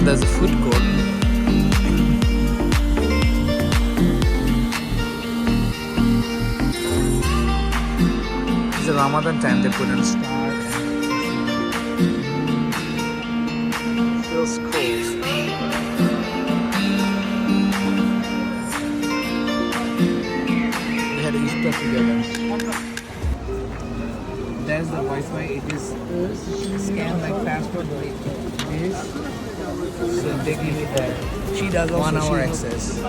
There's a food court. It's a Ramadan time, they put in a star. Feels cool. We had Easter together. There's the Wi-Fi. It is scanned like passport. This. So they give me that. She does also 1 hour access. It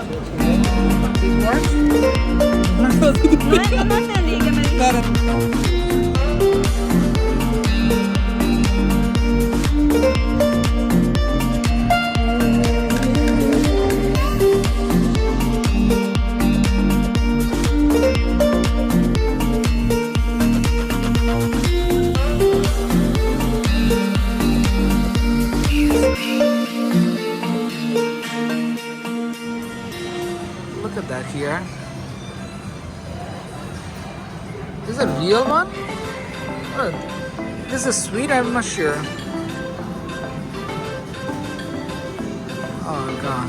works? Nej, annars kan ligga med Look at that here. Is it a real one? Oh, this is sweet, I'm not sure. Oh god.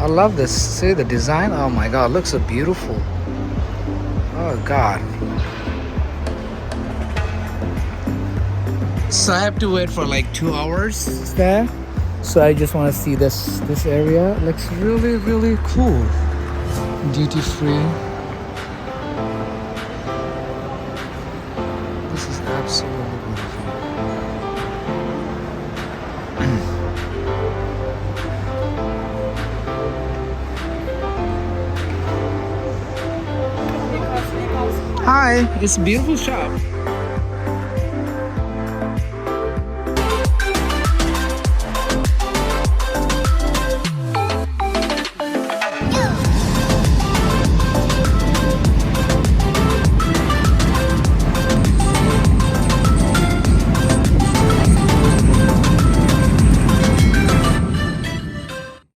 I love this. See the design? Oh my god, it looks so beautiful. Oh god. So I have to wait for like 2 hours there. So I just want to see this area. It looks really cool. Duty free. This is absolutely beautiful. Hi, it's a beautiful shop.